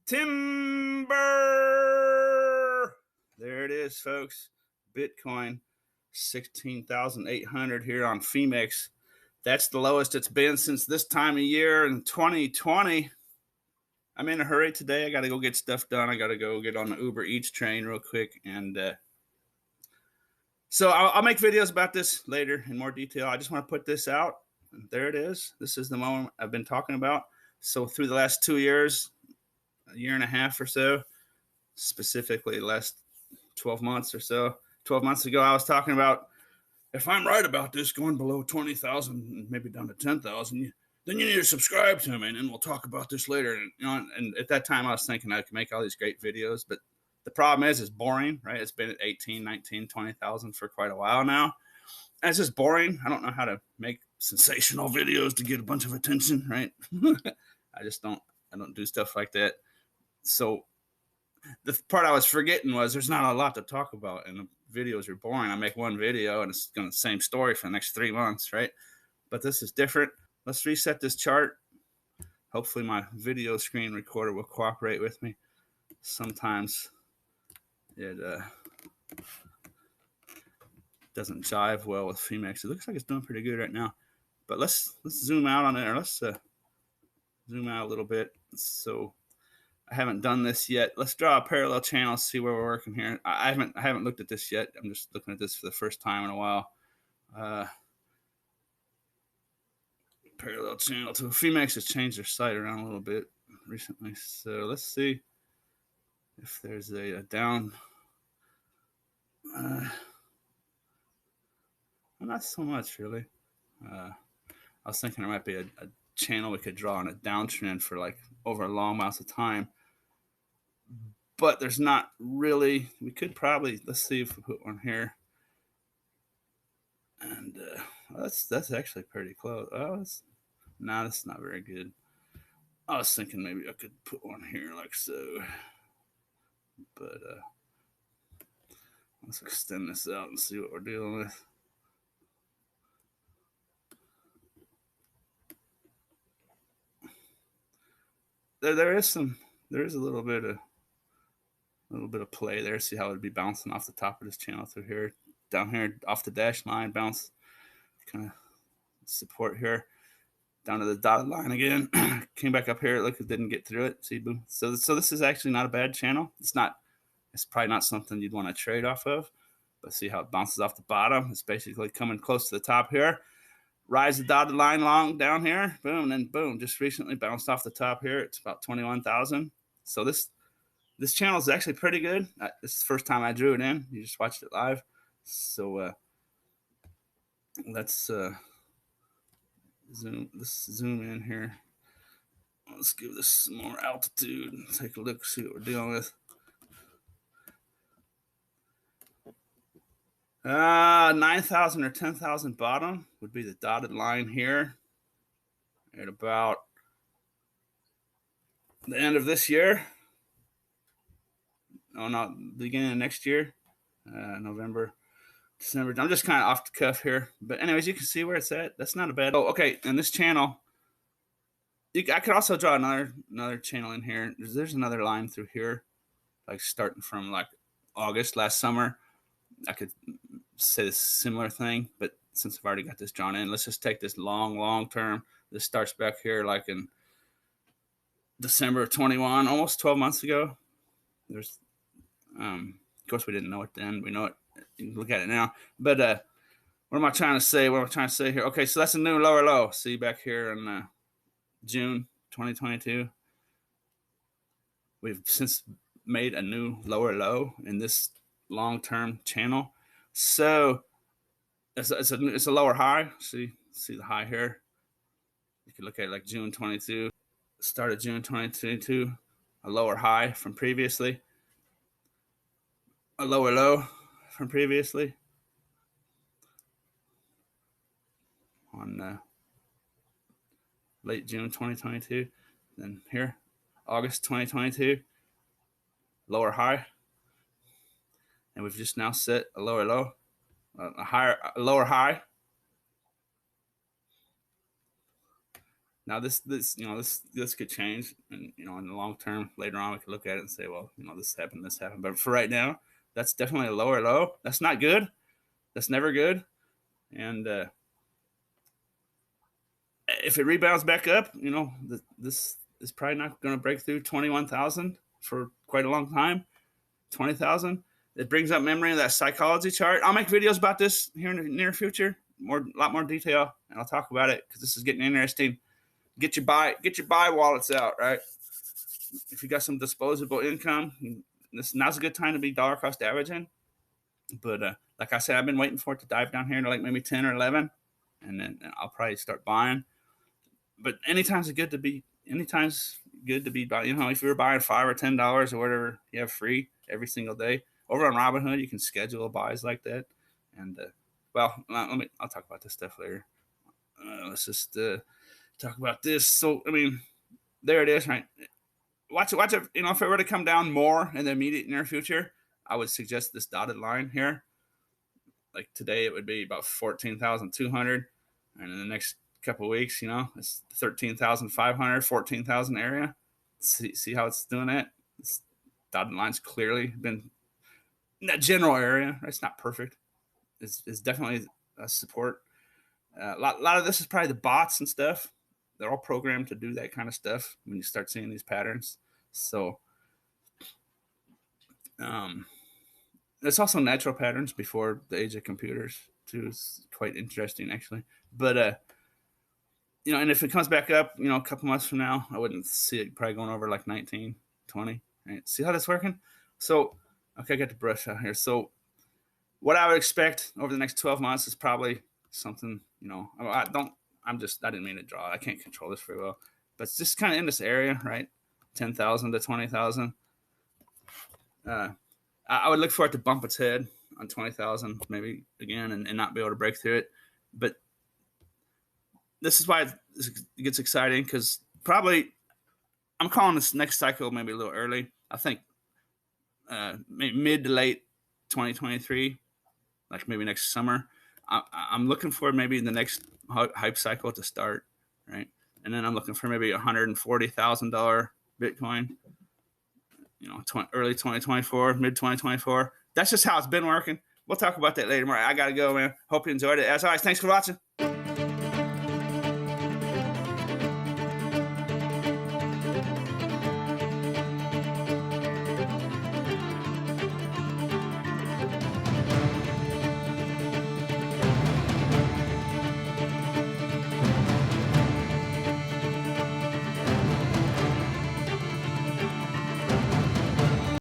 Timber. There it is, folks. Bitcoin 16,800 here on Femex. That's the lowest it's been since this time of year in 2020. I'm in a hurry today. I got to go get stuff done. I got to go get on the Uber Eats train real quick. And so I'll make videos about this later in more detail. I just want to put this out. There it is. This is the moment I've been talking about. So through the last 2 years, a year and a half or so, specifically the last 12 months or so, 12 months ago, I was talking about if I'm right about this going below 20,000, maybe down to 10,000, then you need to subscribe to me, and then we'll talk about this later. And, and at that time, I was thinking I could make all these great videos, but the problem is it's boring, right? It's been at 18, 19, 20,000 for quite a while now. And it's just boring. I don't know how to make sensational videos to get a bunch of attention, right? I don't do stuff like that. So the part I was forgetting was there's not a lot to talk about, and the videos are boring. I make one video and it's going to the same story for the next 3 months, right? But this is different. Let's reset this chart. Hopefully my video screen recorder will cooperate with me. Sometimes it doesn't jive well with Femex. It looks like it's doing pretty good right now. But let's zoom out on it, or let's zoom out a little bit. So I haven't done this yet. Let's draw a parallel channel, see where we're working here. I haven't looked at this yet. I'm just looking at this for the first time in a while. Parallel channel to Femex has changed their site around a little bit recently. So let's see if there's a down. Not so much, really. I was thinking there might be a channel we could draw on a downtrend for like over long amounts of time. But there's not really. We could probably, let's see if we put one here. And that's actually pretty close. Oh, that's not very good. I was thinking maybe I could put one here like so. But let's extend this out and see what we're dealing with. There is a little bit of play there. See how it'd be bouncing off the top of this channel through here, down here off the dash line, bounce, kind of support here, down to the dotted line again. Came back up here. Look, it didn't get through it. See, boom. So this is actually not a bad channel. It's probably not something you'd want to trade off of. But see how it bounces off the bottom. It's basically coming close to the top here. Rise the dotted line long down here, boom, and then boom, just recently bounced off the top here. It's about 21,000. So this channel is actually pretty good. This is the first time I drew it in. You just watched it live. So let's zoom in here. Let's give this some more altitude and take a look, see what we're dealing with. 9,000 or 10,000 bottom would be the dotted line here at about the end of this year. Oh, no, beginning of next year, November, December. I'm just kind of off the cuff here. But anyways, you can see where it's at. That's not a bad. Oh, okay. And this channel, I could also draw another channel in here. There's another line through here, like starting from like August last summer. I could say a similar thing, but since I've already got this drawn in, let's just take this long term. This starts back here like in December of 21, almost 12 months ago. There's, of course, we didn't know it then. We know it. You can look at it now. But what am I trying to say? What am I trying to say here? Okay, so that's a new lower low. See back here in June 2022. We've since made a new lower low in this long-term channel. So it's a lower high. See the high here. You can look at it like June 22, start of June 2022, a lower high from previously, a lower low from previously on late June 2022. Then here, August 2022, lower high. And we've just now set a lower low, a lower high. Now this this could change, and in the long term later on we could look at it and say, well, this happened. But for right now, that's definitely a lower low. That's not good. That's never good. And if it rebounds back up, this is probably not going to break through 21,000 for quite a long time. 20,000. It brings up memory of that psychology chart. I'll make videos about this here in the near future, a lot more detail, and I'll talk about it because this is getting interesting. Get your buy wallets out, right? If you got some disposable income, now's a good time to be dollar cost averaging. But like I said, I've been waiting for it to dive down here to like maybe 10 or 11, and then I'll probably start buying. But anytime's good to be buying. If you're buying $5 or $10 or whatever you have free every single day over on Robinhood, you can schedule buys like that. And well, I'll talk about this stuff later. Let's just talk about this. So there it is, right? Watch it. If it were to come down more in the immediate near future, I would suggest this dotted line here. Like today, it would be about 14,200, and in the next couple of weeks, it's 13,500, 14,000 area. See how it's doing it? This dotted line's clearly been in that general area. Right? It's not perfect. It's definitely a support. A lot of this is probably the bots and stuff. They're all programmed to do that kind of stuff when you start seeing these patterns. So there's also natural patterns before the age of computers too. It's quite interesting actually. But and if it comes back up, a couple months from now, I wouldn't see it probably going over like 19, 20. Right? See how that's working? So okay, I got the brush out here. So what I would expect over the next 12 months is probably something, I didn't mean to draw. I can't control this very well, but it's just kind of in this area, right? 10,000 to 20,000. I would look for it to bump its head on 20,000 maybe again and not be able to break through it. But this is why it gets exciting because probably I'm calling this next cycle maybe a little early. I think maybe mid to late 2023, like maybe next summer. I'm looking for maybe the next hype cycle to start, right? And then I'm looking for maybe $140,000 Bitcoin, early 2024, mid 2024. That's just how it's been working. We'll talk about that later. I got to go, man. Hope you enjoyed it. As always, thanks for watching.